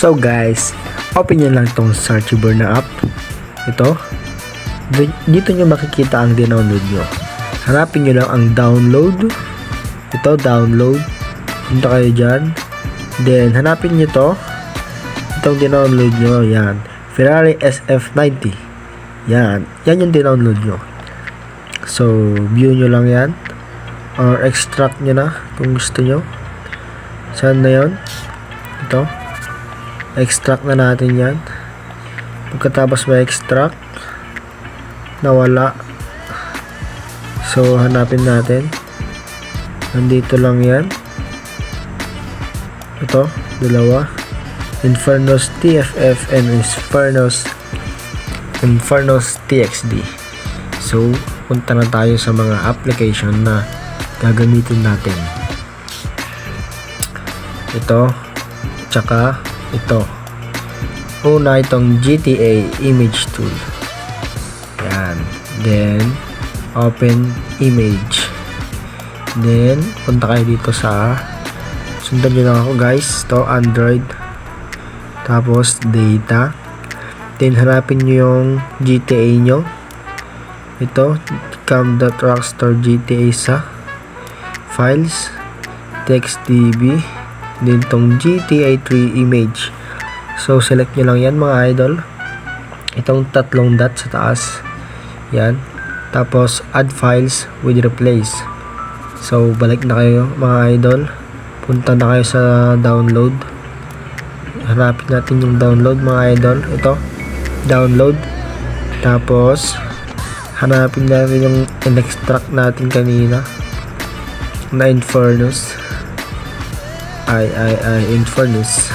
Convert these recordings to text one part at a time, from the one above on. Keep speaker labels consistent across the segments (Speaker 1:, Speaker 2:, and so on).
Speaker 1: So guys, open nyo lang tong searchable na app. Ito. Dito nyo makikita ang dinownload nyo. Hanapin nyo lang ang download. Ito, download. Punta kayo dyan. Then, hanapin nyo to. Itong dinownload nyo. Yan. Ferrari SF90. Yan. Yan yung dinownload nyo. So, view nyo lang yan. Or extract nyo na kung gusto nyo. Saan na yun? Ito. Extract na natin yan. Pagkatapos ma-extract, nawala. So, hanapin natin. Nandito lang yan. Ito, dalawa. Infernos TFF and Infernos TXD. So, punta na tayo sa mga application na gagamitin natin. Ito, tsaka ito. Una, itong GTA image tool. Yan. Then, open image. Then, punta kayo dito sa, sundan nyo lang ako guys. Ito, Android. Tapos, data. Then, hanapin nyo yung GTA nyo. Ito, cam.rockstar GTA sa files, TextDB. Then, itong GTA 3 image. So, select nyo lang yan mga idol. Itong tatlong dot sa taas. Yan. Tapos, add files with replace. So, balik na kayo mga idol. Punta na kayo sa download. Hanapin natin yung download mga idol. Ito. Download. Tapos, hanapin natin yung in-extract natin kanina. Na Infernos. Infernos.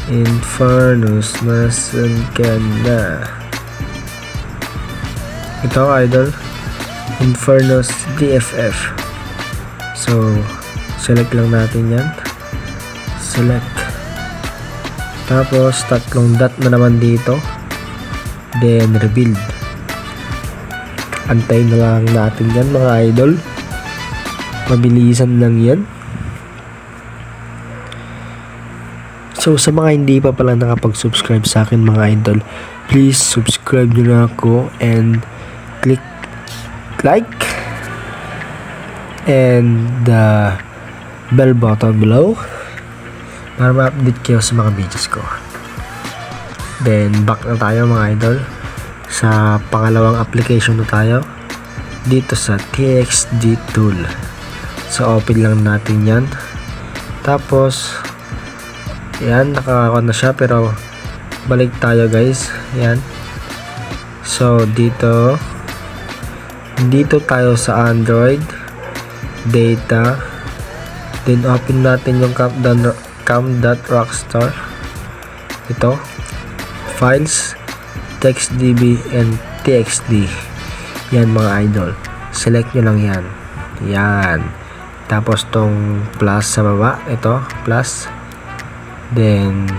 Speaker 1: Infernos. Nasan ka na? Ito idol. Infernos DFF. So, select lang natin yan. Select. Tapos, tatlong dot na naman dito. Then, rebuild. Antayin na lang natin yan mga idol. Mabilisan lang yan. So, sa mga hindi pa pala nakapag-subscribe sa akin mga idol, please subscribe nyo na ako and click like and the bell button below para ma-update kayo sa mga videos ko. Then, back na tayo mga idol. Sa pangalawang application na tayo. Dito sa TXD tool. So, open lang natin yan. Tapos, yan, nakaka-on na siya pero balik tayo guys. Yan. So, dito tayo sa Android. Data. Then, open natin yung cam.rockstar. Ito. Files, TextDB, and TXD. Yan mga idol. Select nyo lang yan. Yan. Tapos, tong plus sa baba. Ito, plus. Then,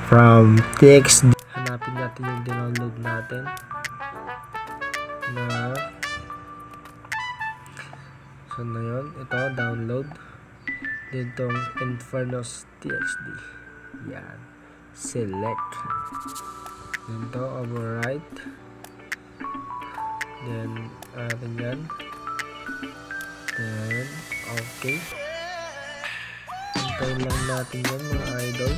Speaker 1: from TXD, hanapin natin yung download natin na saan na yun? Ito, download. Then, itong Infernos TXD. Yan. Select. Then, ito, overwrite. Then, natin yan. Then, okay. Hintayin lang natin yan mga idol.